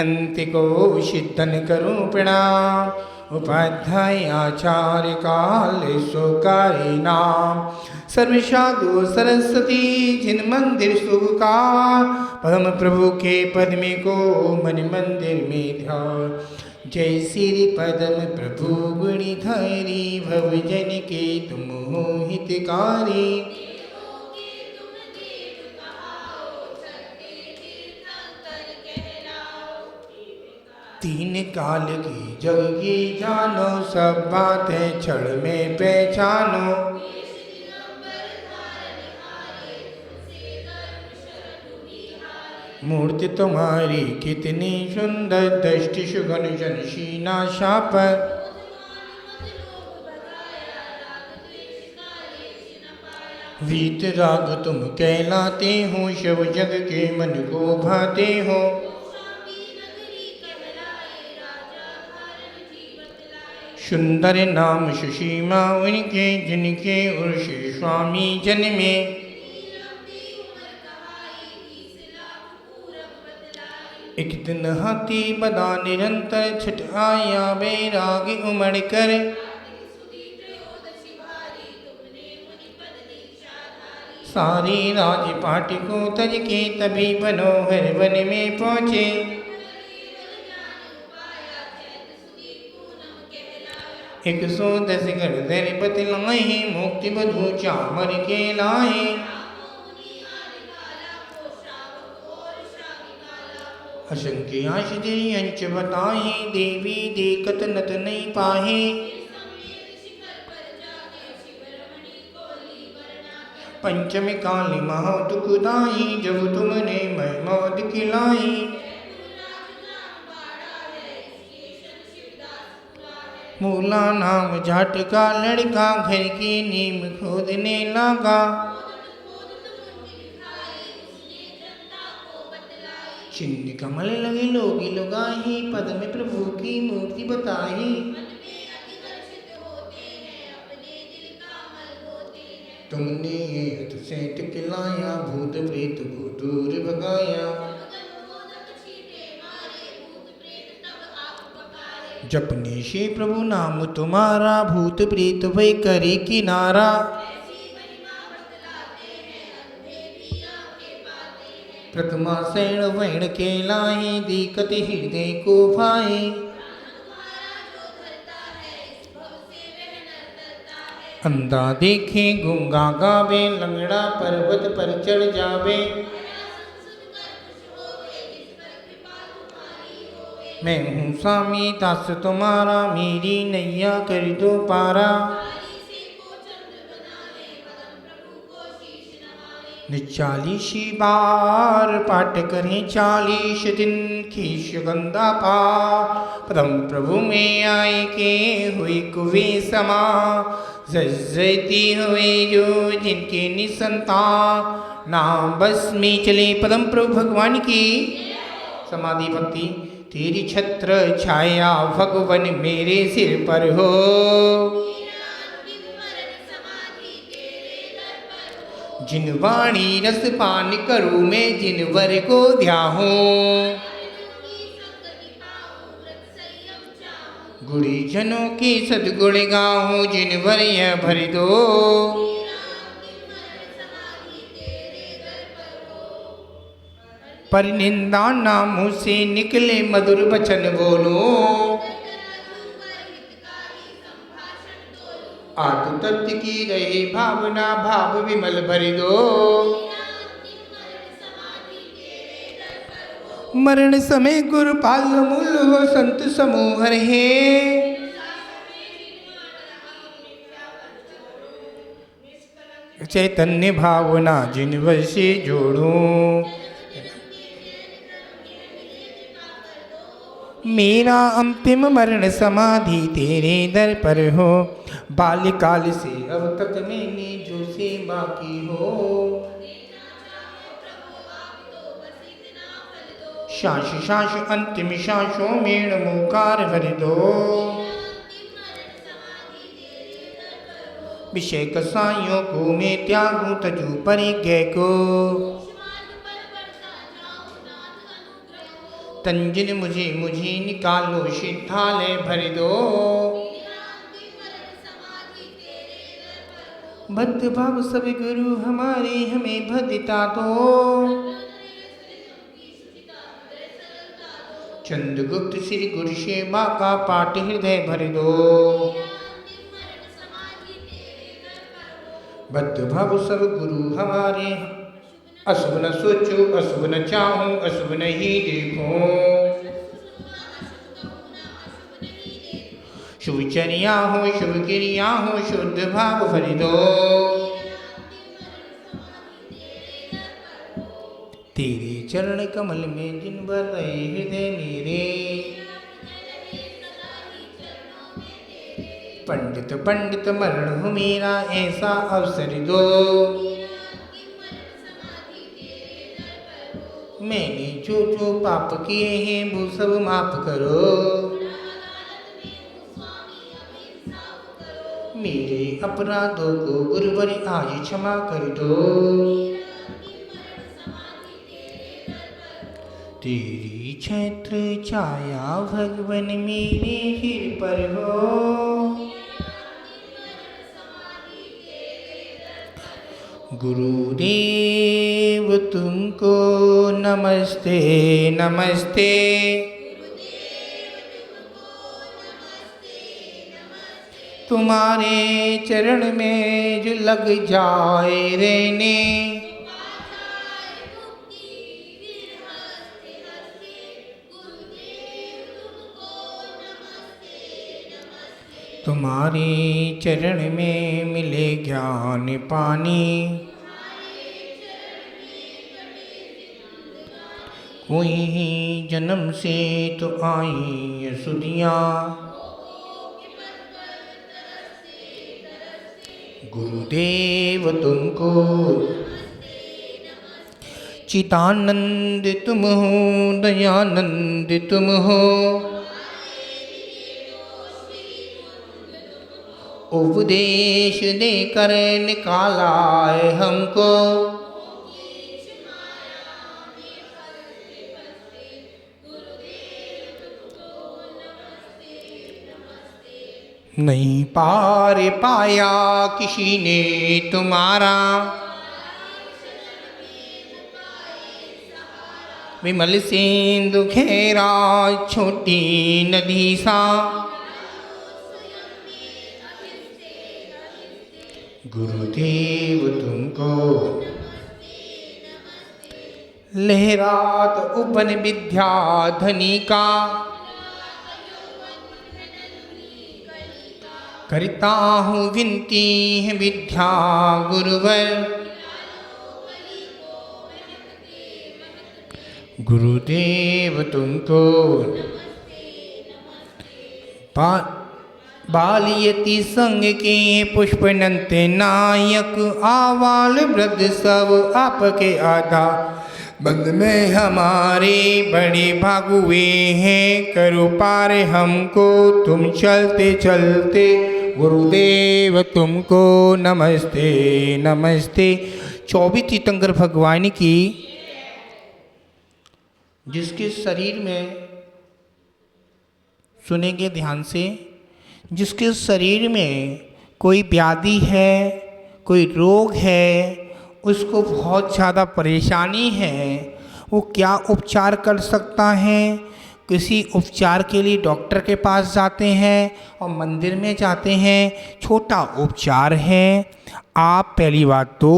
को सिद्धन करूं प्रणाम। उपाध्याय आचार्य काल सोकारी नाम। सर्व साधु सरस्वती जिन मंदिर शुभ का। परम प्रभु के पद में को मन मंदिर में ध्यान। जय श्री पदम प्रभु गुणिधारी भव जन के तुम हो हितकारी। तीन काल की जग की जानो, सब बातें क्षण में पहचानो। मूर्ति तुम्हारी कितनी सुंदर, दृष्टि सुगन जनशीना शापर। वीत राग तुम कहलाते हो, शिव जग के मन को भाते हो। सुंदर नाम सुशीमा उनके, जिनके उर्षि स्वामी जन्मे। एक दिन हाथी बदा निरंतर, छठ आया बैरागी उमड़ कर। सारी राजपाट को तज के तभी मनोहर वन में पहुँचे। एक सौ 10 गढ़ बतलाए, मुक्ति बधू चामर के लाए। असंख्य आश्चर्य अंश बताए, देवी देखत नत नहीं पाहे। पंचमी काली महा दुखदाई, जब तुमने मैं मौत खिलाई। मूला नाम जाट का लड़का, घर की नीम खोदने लगा। चिन्ह कमल लगे लोगी लुगाही, पद में प्रभु की मूर्ति बताई। तुमने ये हथ से टिकलाया, भूत प्रेत को दूर भगाया। जपने से प्रभु नाम तुम्हारा, भूत प्रेत भय करे किनारा। प्रथमा शरण वैण के लाए, दिक्कत हृदय को भाए। अंधा देखे गूंगा गावे, लंगड़ा पर्वत पर चढ़ जावे। मैं हूँ स्वामी दास तुम्हारा, मेरी नैया कर दो पारा। चालीसी बार पाठ करें, 40 दिन की सुगंधा पा। परम प्रभु में आए के हुई कुवे समा, जजती हुए जो जिनके निसंता। नाम बस में चले परम प्रभु भगवान की समाधि भक्ति। तेरी छत्र छाया भगवन मेरे सिर पर हो। जिन वाणी रस पान करूं मैं, जिन वर को ध्याहूं। गुणीजनों की सद्गुण गाऊं, जिन वर यह भर दो। पर निंदा ना मुँह से निकले, मधुर वचन बोलो। आत्म तत्व की रहे भावना, भाव विमल भर दो। मरण समय गुरु पाल मूल हो, संत समूह रहे। चैतन्य भावना जिन वशी जोड़ूं। मेरा अंतिम मरण समाधि तेरे दर पर हो। बाल्यकाल से अब तक मैंने जो सेवा की हो। सांस सांस अंतिम सांसों में नमोकार भर दो। विषय कसाइयों को मैं त्यागूं, तजू परिज्ञ को। तंजिन मुझे मुझे निकालो सिद्धालय भर दो। भक्त भाव सब गुरु हमारे हमें भदिता दो। चंद्रगुप्त श्री गुरु सेवा का पाठ हृदय भर दो। भक्त भाव सब गुरु हमारे अशुभ न सोचो अशुभ न चाहो अशुभ नहीं देखो। शुभचर्या हो शुभ क्रिया हो शुद्ध भाव भर दो। तेरे चरण कमल में दिन भर रहे हृदय मेरे। पंडित पंडित मरण हो मेरा ऐसा अवसर दो। मैंने जो जो पाप किए हैं वो सब माफ करो। मेरे अपराधों को गुरुवर आज क्षमा कर दो। तेरी छत्र छाया भगवन मेरे सिर पर हो। गुरुदेव तुमको नमस्ते नमस्ते। तुम्हारे चरण में जो लग जाए रहने। तुम्हारे चरण में मिले ज्ञान पानी। कोई ही जन्म से तो आई सुधियाँ। गुरुदेव तुमको चितानंद तुम हो दयानंद तुम हो। उपदेश देकर निकाला है हमको। नहीं पार पाया किसी ने तुम्हारा। विमल सिंधु घेरा छोटी नदी सा। गुरुदेव तुमको लहरात उपन विद्या धनी का। करता हूँ विनती है विद्या गुरुवर। गुरुदेव तुमको बालियति संग के पुष्पनंते नायक। आवाल वृद्ध सब आपके आधा बंद में हमारे बड़े भाग हुए हैं। करो पार हमको तुम चलते चलते। गुरुदेव तुमको नमस्ते नमस्ते। 24 तीर्थंकर भगवान की जिसके शरीर में सुनेंगे ध्यान से। जिसके शरीर में कोई व्याधि है कोई रोग है उसको बहुत ज़्यादा परेशानी है वो क्या उपचार कर सकता है। किसी उपचार के लिए डॉक्टर के पास जाते हैं और मंदिर में जाते हैं। छोटा उपचार है। आप पहली बात तो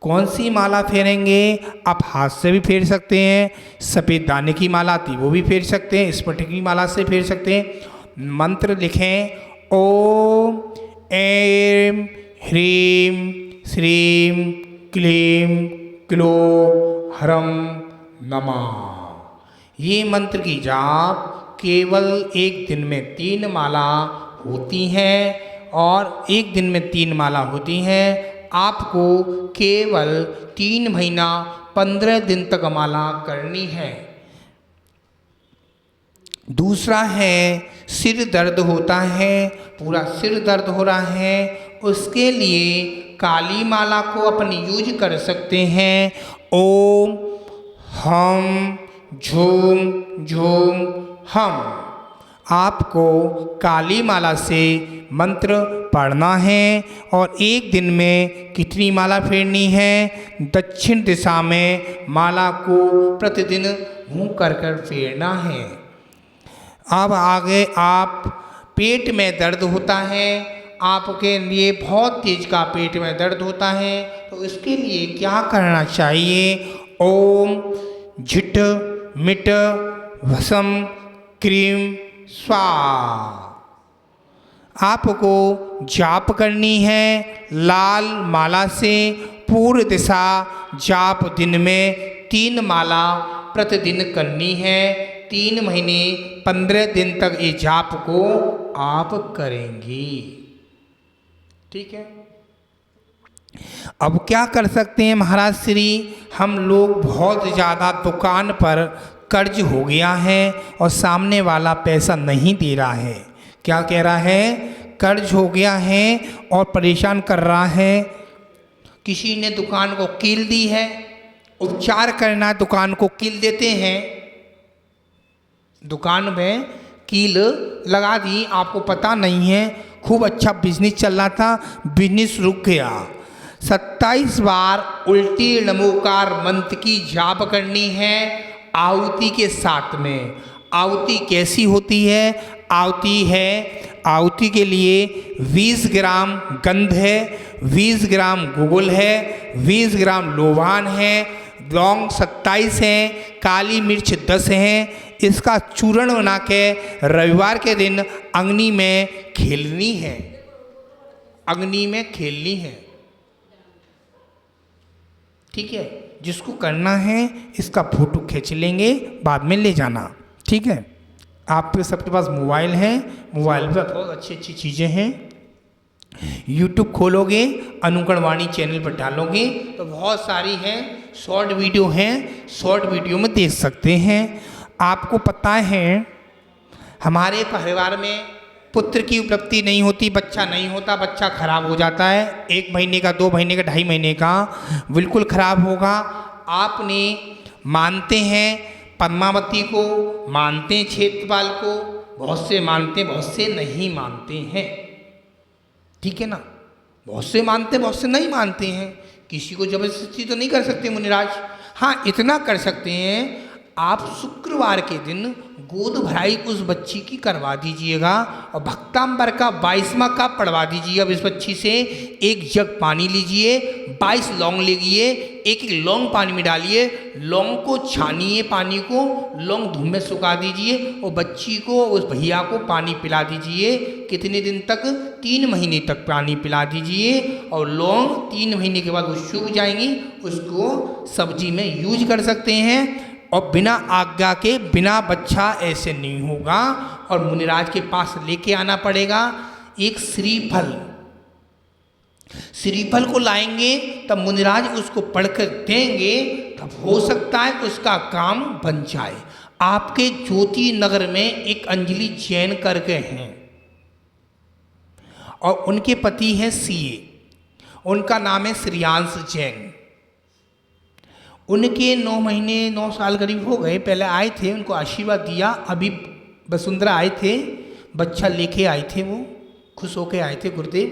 कौन सी माला फेरेंगे। आप हाथ से भी फेर सकते हैं। सफ़ेद दाने की माला आती वो भी फेर सकते हैं। स्फटिक की माला से फेर सकते हैं। मंत्र लिखें ओम ऐं ह्रीं श्रीं क्लीं क्लों ह्रं नमः। ये मंत्र की जाप केवल एक दिन में 3 माला होती है और एक दिन में 3 माला होती हैं। आपको केवल 3 महीना 15 दिन तक माला करनी है। दूसरा है सिर दर्द होता है पूरा सिर दर्द हो रहा है उसके लिए काली माला को अपन यूज कर सकते हैं। ओम हम झूम झूम हम। आपको काली माला से मंत्र पढ़ना है और एक दिन में कितनी माला फेरनी है? दक्षिण दिशा में माला को प्रतिदिन मुँह कर कर फेरना है। अब आगे आप पेट में दर्द होता है, आपके लिए बहुत तेज का पेट में दर्द होता है, तो इसके लिए क्या करना चाहिए? ओम झिट मिट भस्म क्रीम स्वाहा। आपको जाप करनी है लाल माला से। पूर्व दिशा जाप दिन में 3 माला प्रतिदिन करनी है। 3 महीने 15 दिन तक ये जाप को आप करेंगी। ठीक है। अब क्या कर सकते हैं महाराज श्री? हम लोग बहुत ज़्यादा दुकान पर कर्ज हो गया है और सामने वाला पैसा नहीं दे रहा है। क्या कह रहा है? कर्ज हो गया है और परेशान कर रहा है। किसी ने दुकान को कील दी है, उपचार करना, दुकान को कील देते हैं। दुकान में कील लगा दी, आपको पता नहीं है, खूब अच्छा बिजनेस चल रहा था, बिजनेस रुक गया। 27 बार उल्टी नमोकार मंत्र की जाप करनी है आहुति के साथ में। आहुति कैसी होती है? आहुति के लिए 20 ग्राम गंध है, 20 ग्राम गुगुल है, 20 ग्राम लोबान है, लौंग 27 हैं, काली मिर्च 10 हैं। इसका चूर्ण बना के रविवार के दिन अग्नि में खेलनी है। अग्नि में खेलनी है। ठीक है। जिसको करना है इसका फोटो खींच लेंगे, बाद में ले जाना। ठीक है। आपके सबके पास मोबाइल है, मोबाइल पर बहुत अच्छी अच्छी चीज़ें हैं। यूट्यूब खोलोगे, अनुकरणवाणी चैनल पर डालोगे तो बहुत सारी हैं, शॉर्ट वीडियो हैं, शॉर्ट वीडियो में देख सकते हैं। आपको पता है हमारे परिवार में पुत्र की उपलब्धि नहीं होती, बच्चा नहीं होता, बच्चा खराब हो जाता है। 1 महीने का, 2 महीने का, 2.5 महीने का बिल्कुल खराब होगा। आपने मानते हैं पद्मावती को, मानते हैं क्षेत्रपाल को, बहुत से मानते हैं, बहुत से नहीं मानते हैं। ठीक है ना? बहुत से मानते हैं, बहुत से नहीं मानते हैं। किसी को जबरदस्ती तो नहीं कर सकते मुनिराज। हाँ, इतना कर सकते हैं, आप शुक्रवार के दिन गोद भराई उस बच्ची की करवा दीजिएगा और भक्तांबर का 22वां का पढ़वा दीजिए। अब इस बच्ची से 1 जग पानी लीजिए, 22 लौंग लीजिए, एक लौंग पानी में डालिए, लौंग को छानिए, पानी को लौंग धूप में सुखा दीजिए और बच्ची को, उस भैया को पानी पिला दीजिए। कितने दिन तक? 3 महीने तक पानी पिला दीजिए और लौंग 3 महीने के बाद वो सूख जाएंगी, उसको सब्जी में यूज कर सकते हैं। और बिना आज्ञा के, बिना बच्चा ऐसे नहीं होगा। और मुनिराज के पास लेके आना पड़ेगा एक श्रीफल। श्रीफल को लाएंगे तब मुनिराज उसको पढ़कर देंगे, तब हो सकता है उसका काम बन जाए। आपके ज्योति नगर में एक अंजलि जैन करके हैं और उनके पति हैं सीए, उनका नाम है श्रेयांश जैन। उनके 9 महीने 9 साल करीब हो गए, पहले आए थे, उनको आशीर्वाद दिया। अभी वसुंधरा आए थे, बच्चा लेके आए थे, वो खुश होके आए थे गुरुदेव।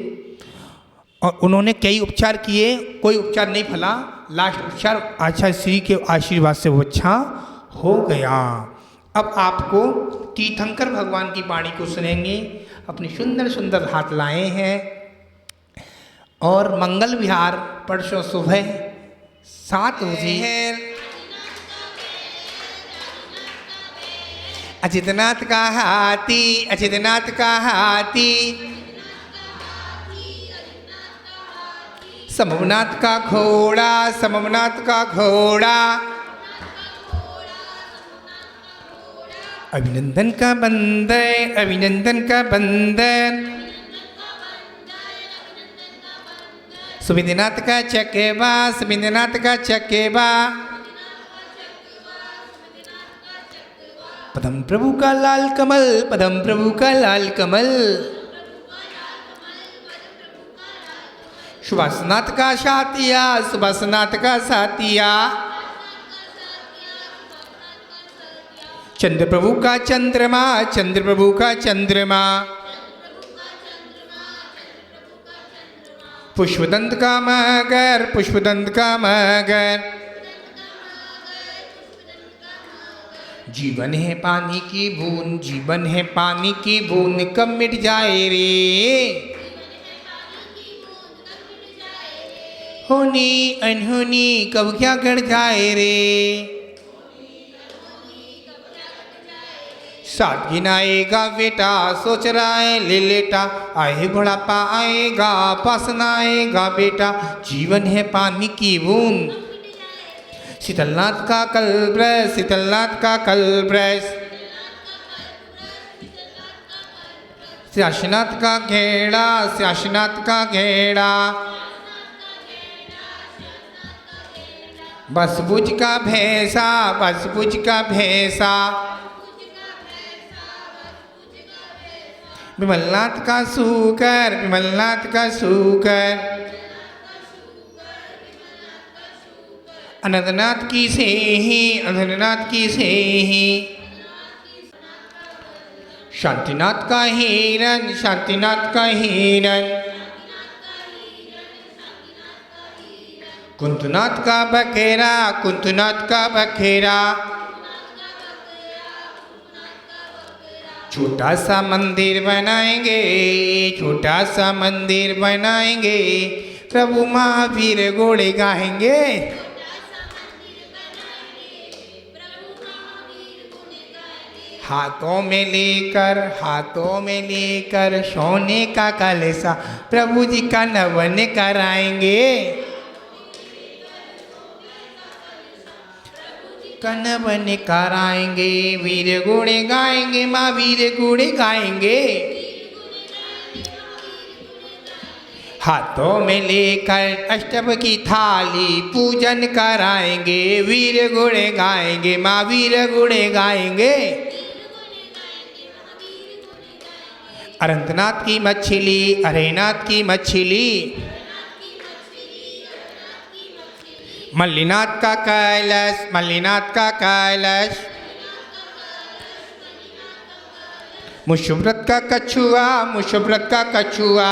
और उन्होंने कई उपचार किए, कोई उपचार नहीं फला। लास्ट उपचार आचार्य श्री के आशीर्वाद से वो अच्छा हो गया। अब आपको तीर्थंकर भगवान की वाणी को सुनेंगे। अपनी सुंदर सुंदर हाथ लाए हैं और मंगल विहार परसों सुबह 7 बजे अचितनाथ का हाथी, अचितनाथ का हाथी, संभवनाथ का घोड़ा, संभवनाथ का घोड़ा, अभिनंदन का बंदर, अभिनंदन का बंदर, सुविंदनाथ का चकेबा, सुविंदनाथ का चकेबा, पदम प्रभु का लाल कमल, पदम प्रभु का लाल कमल, सुभाषनाथ का सातिया, सुभाषनाथ का सातिया, चंद्र प्रभु का चंद्रमा, चंद्र प्रभु का चंद्रमा, पुष्पदंत का मगर, पुष्पदंत का मगर, जीवन है पानी की बूंद, जीवन है पानी की बूंद, कब मिट जाए रे, होनी अनहोनी कब क्या कर जाए रे, साथ गिनाएगा बेटा, सोच रहा है ले लेटा, आए बुढ़ापा आएगा, पास न आएगा बेटा, जीवन है पानी की बूंद, शीतलनाथ का कल्पब्रश, शीतलनाथ का कल्पब्रश, स्यासीनाथ का घेड़ा, स्यासीनाथ का घेड़ा, बसबुज का भैंसा, बसबुज का भैंसा, विमलनाथ का सूकर, विमलनाथ का सूकर, अनंतनाथ की सेही, अनंतनाथ की सेही, शांतिनाथ का हिरन, शांतिनाथ का हिरन, कुंतुनाथ का बखेरा, कुंतुनाथ का बखेरा, छोटा सा मंदिर बनाएंगे, छोटा सा मंदिर बनाएंगे, प्रभु महावीर घोड़े गाएंगे, हाथों में लेकर, हाथों में लेकर सोने का कलशा, प्रभु जी का नवन कराएंगे, कनवन कराएंगे, वीर गुणे गाएंगे, माँ वीर गुणे गाएंगे, हाथों में लेकर अष्टभ की थाली पूजन कराएंगे, वीर गुणे गाएंगे, माँ वीर गुणे गाएंगे, अनंतनाथ की मछली, अरेनाथ की मछली, मल्लीनाथ का कैलाश, मल्लीनाथ का कैलाश, मुशुव्रत का कछुआ, मुशुव्रत का कछुआ,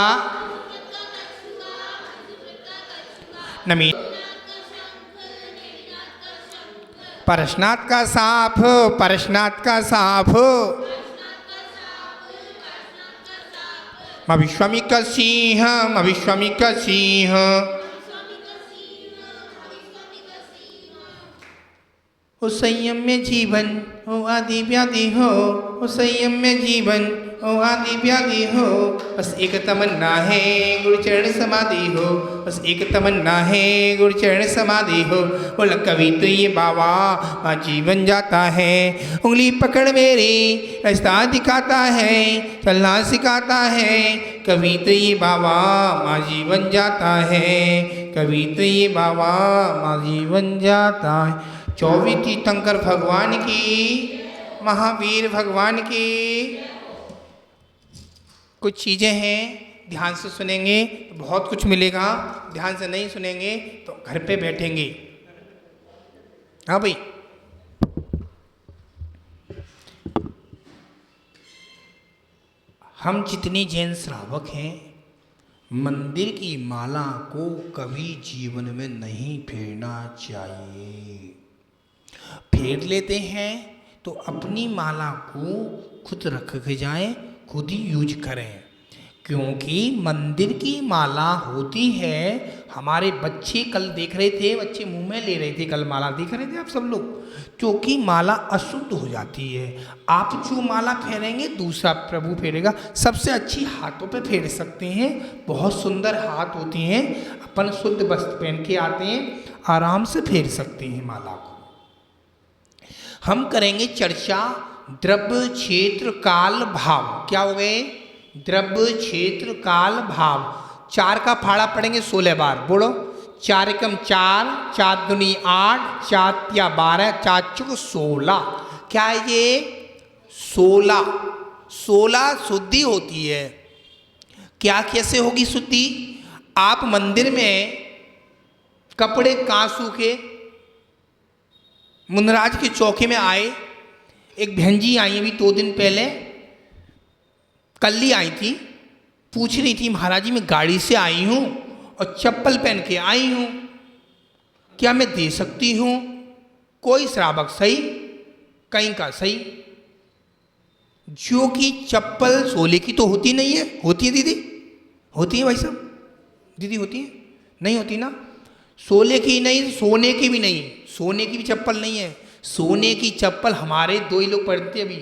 नमी परशनाथ का सांप, परशनाथ का सांप, माँ विश्वामिक का सिंह, माँ विश्वामिक का सिंह, हो संयम में जीवन हो आदि व्याधि हो, हो संयम में जीवन हो आदि व्याधि हो, बस एक तमन्ना है गुरुचरण समाधि हो, बस एक तमन्ना है गुरुचरण समाधि हो, बोल कभी तो ये बाबा माँ जीवन जाता है, उंगली पकड़ मेरी रास्ता दिखाता है, चलना सिखाता है, कभी तो ये बाबा माँ जीवन जाता है, कभी तो ये बाबा माँ जीवन जाता है। 24 तीर्थंकर भगवान की, महावीर भगवान की। कुछ चीज़ें हैं ध्यान से सुनेंगे तो बहुत कुछ मिलेगा, ध्यान से नहीं सुनेंगे तो घर पे बैठेंगे। हाँ भाई, हम जितने जैन श्रावक हैं मंदिर की माला को कभी जीवन में नहीं फेरना चाहिए। फेर लेते हैं तो अपनी माला को खुद रख के जाएं, खुद ही यूज करें, क्योंकि मंदिर की माला होती है। हमारे बच्चे कल देख रहे थे, बच्चे मुंह में ले रहे थे, कल माला देख रहे थे आप सब लोग, क्योंकि माला अशुद्ध हो जाती है। आप जो माला फेरेंगे दूसरा प्रभु फेरेगा। सबसे अच्छी हाथों पे फेर सकते हैं, बहुत सुंदर हाथ होती हैं, अपन शुद्ध वस्त्र पहन के आते हैं, आराम से फेर सकते हैं माला को। हम करेंगे चर्चा द्रव्य क्षेत्र काल भाव। क्या हो गए? द्रव्य क्षेत्र काल भाव। 4 का फाड़ा पढ़ेंगे 16 बार। बोलो 4 एकम 4, 4 दूनी 8, 4 तिया 12, 4 चुक 16। क्या है ये? 16 शुद्धि होती है। क्या कैसे होगी शुद्धि? आप मंदिर में कपड़े कहाँ सूखे, मुनराज के चौके में आए, एक बहन जी आई अभी 2 दिन पहले, कल ही आई थी, पूछ रही थी महाराज जी मैं गाड़ी से आई हूँ और चप्पल पहन के आई हूँ, क्या मैं दे सकती हूँ? कोई श्रावक सही, कहीं का सही, जो कि चप्पल सोले की तो होती नहीं है। होती है दीदी? होती है भाई साहब? दीदी होती है? नहीं होती ना। सोले की नहीं, सोने की भी नहीं, सोने की भी चप्पल नहीं है। सोने की चप्पल हमारे 2 ही लोग पहनते अभी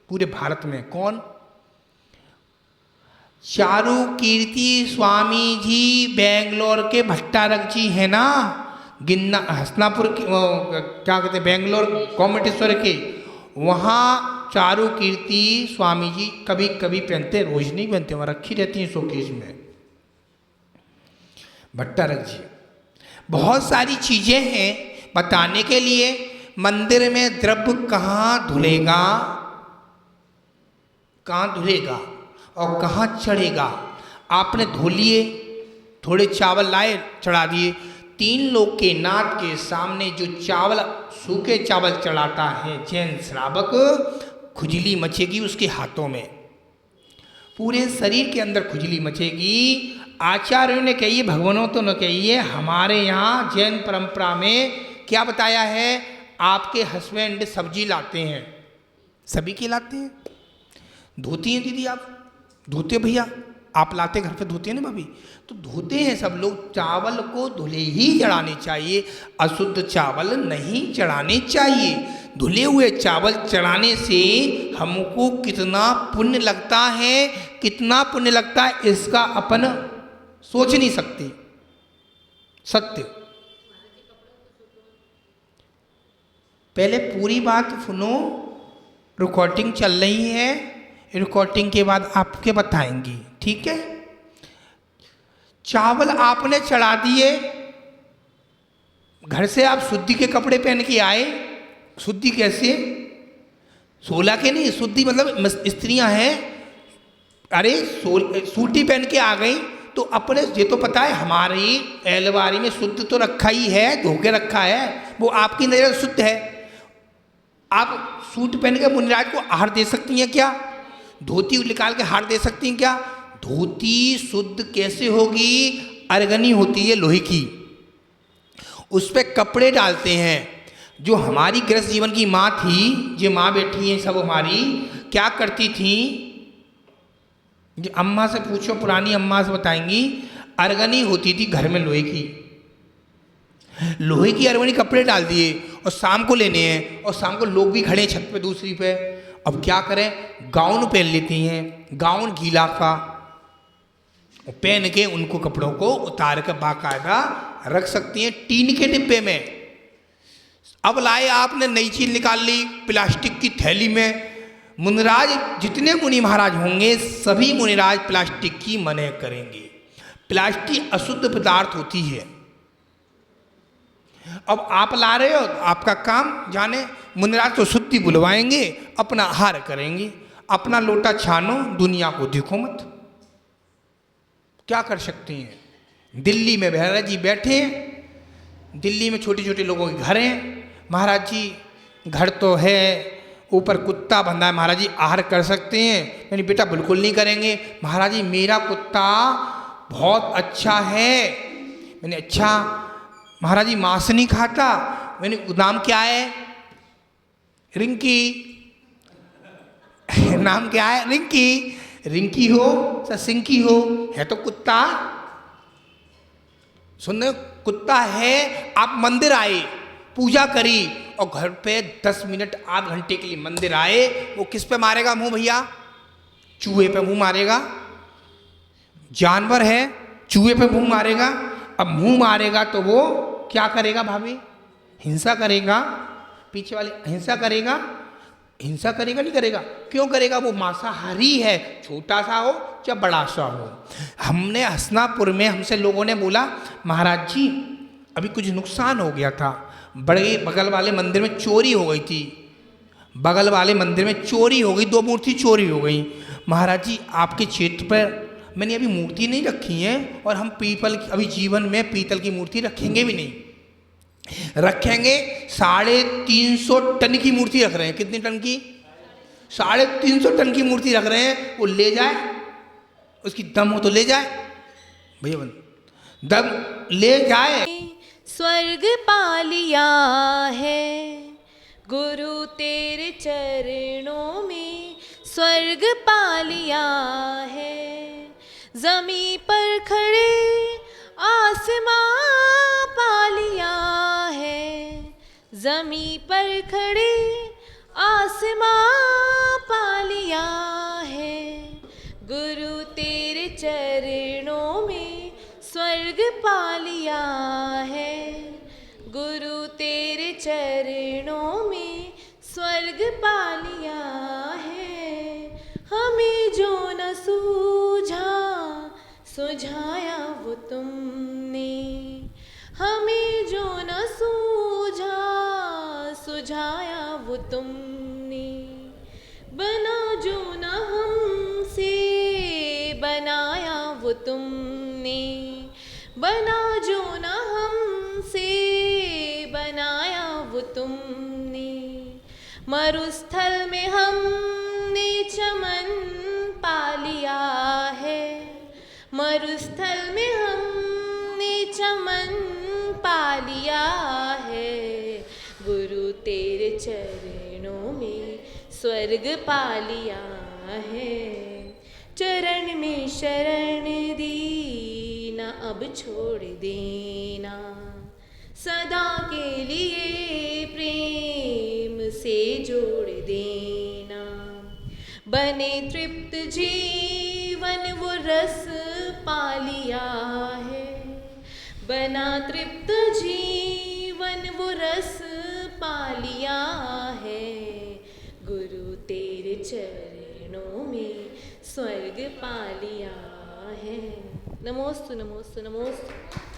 पूरे भारत में। कौन? चारू कीर्ति स्वामी जी बेंगलोर के भट्टारक जी है ना, गिन्ना हसनापुर के, क्या कहते हैं, बेंगलोर कोमटेश्वर के, वहाँ चारू कीर्ति स्वामी जी कभी कभी पहनते, रोज नहीं पहनते, वहाँ रखी रहती हैं शोकेस में। भट्टारक जी। बहुत सारी चीजें हैं बताने के लिए। मंदिर में द्रव्य कहाँ धुलेगा, कहाँ धुलेगा और कहाँ चढ़ेगा। आपने धो लिए, थोड़े चावल लाए चढ़ा दिए। 3 लोग के नाथ के सामने जो चावल, सूखे चावल चढ़ाता है जैन श्रावक, खुजली मचेगी उसके हाथों में, पूरे शरीर के अंदर खुजली मचेगी। आचार्यों ने कही, भगवानों तो न कहिए, हमारे यहाँ जैन परंपरा में क्या बताया है, आपके हस्बैंड सब्जी लाते हैं, सभी के लाते हैं। धोती हैं दीदी आप? धोते भैया? आप लाते घर पे, धोते हैं ना भाभी? तो धोते हैं सब लोग। चावल को धुले ही चढ़ाने चाहिए, अशुद्ध चावल नहीं चढ़ाने चाहिए। धुले हुए चावल चढ़ाने से हमको कितना पुण्य लगता है, कितना पुण्य लगता है इसका अपन सोच नहीं सकते। सत्य। पहले पूरी बात सुनो, रिकॉर्डिंग चल रही है, रिकॉर्डिंग के बाद आपके बताएंगी, ठीक है? चावल आपने चढ़ा दिए, घर से आप शुद्धि के कपड़े पहन के आए। शुद्धि कैसे? 16 के नहीं, शुद्धि मतलब स्त्रियां हैं, अरे सूटी पहन के आ गई तो अपने, ये तो पता है हमारी एलवारी में शुद्ध तो रखा ही है, धो के रखा है, वो आपकी नजर शुद्ध है। आप सूट पहन के मुनिराज को आहार दे सकती हैं क्या? धोती निकाल के हार दे सकती हैं क्या? धोती शुद्ध कैसे होगी? अर्गनी होती है लोहे की, उस पर कपड़े डालते हैं। जो हमारी गृहस्थ जीवन की माँ थी, जो माँ बैठी हैं सब हमारी, क्या करती थी? जो अम्मा से पूछो, पुरानी अम्मा से बताएंगी, अर्गनी होती थी घर में लोहे की, लोहे की अर्गनी कपड़े डाल दिए और शाम को लेने हैं, और शाम को लोग भी खड़े छत पे दूसरी पे। अब क्या करें? गाउन पहन लेती हैं, गाउन गीला का पहन के उनको कपड़ों को उतार कर बाकायदा रख सकती हैं टीन के डिब्बे में। अब लाए आपने नई चीज निकाल ली प्लास्टिक की थैली में। मुनिराज, जितने मुनि महाराज होंगे सभी मुनिराज प्लास्टिक की मना करेंगे। प्लास्टिक अशुद्ध पदार्थ होती है। अब आप ला रहे हो, आपका काम जाने, मुनिराज तो शुद्धि बुलवाएंगे, अपना आहार करेंगे, अपना लोटा छानो, दुनिया को देखो मत। क्या कर सकती हैं? दिल्ली में महाराज जी बैठे हैं, दिल्ली में छोटे छोटे लोगों के घर हैं। महाराज जी घर तो है, ऊपर कुत्ता बंधा है, महाराज जी आहार कर सकते हैं? मैंने बेटा बिल्कुल नहीं करेंगे। महाराज जी मेरा कुत्ता बहुत अच्छा है। मैंने अच्छा, महाराज जी मांस नहीं खाता। मैंने नाम क्या है? रिंकी। नाम क्या है? रिंकी। रिंकी हो या सिंकी हो, है तो कुत्ता। सुनने, कुत्ता है। आप मंदिर आए, पूजा करी और घर पे 10 मिनट आध घंटे के लिए मंदिर आए, वो किस पे मारेगा मुंह भैया? चूहे पे मुंह मारेगा। जानवर है, चूहे पे मुंह मारेगा। अब मुंह मारेगा तो वो क्या करेगा भाभी? हिंसा करेगा। पीछे वाले हिंसा करेगा। हिंसा करेगा नहीं करेगा? क्यों करेगा? वो मांसाहारी है, छोटा सा हो या बड़ा सा हो। हमने हसनापुर में हमसे लोगों ने बोला, महाराज जी अभी कुछ नुकसान हो गया था, बड़े बगल वाले मंदिर में चोरी हो गई थी, बगल वाले मंदिर में चोरी हो गई, 2 मूर्ति चोरी हो गई। महाराज जी आपके क्षेत्र पर मैंने अभी मूर्ति नहीं रखी है, और हम पीपल, अभी जीवन में पीतल की मूर्ति रखेंगे भी नहीं। रखेंगे। 350 टन की मूर्ति रख रहे हैं। कितने टन की? 350 टन की मूर्ति रख रहे हैं। वो ले जाए, उसकी दम हो तो ले जाए भैया, दम ले जाए। स्वर्ग पा लिया है गुरु तेरे चरणों में, स्वर्ग पा लिया है। जमी पर खड़े आसमां पा लिया है, जमी पर खड़े आसमां पा लिया है। गुरु तेरे चरणों में स्वर्ग पा लिया है, गुरु तेरे चरणों में स्वर्ग पा लिया है। हमें जो न सूझा सुझाया वो तुमने, हमें जो न सूझा सुझाया वो तुमने। बना जो न हमसे बनाया वो तुमने, बना जो न हमसे बनाया वो तुमने। मरुस्थल में हमने चमन पा लिया है, मरुस्थल में हमने चमन पा लिया है। गुरु तेरे चरणों में स्वर्ग पा लिया है। चरण में शरण दी ना अब छोड़ देना, सदा के लिए प्रेम से जोड़ देना। बने तृप्त जीवन वो रस पा लिया है, बना तृप्त जीवन वो रस पा लिया है। गुरु तेरे चरणों में स्वर्ग पा लिया है। नमोस्तु नमोस्तु नमोस्तु।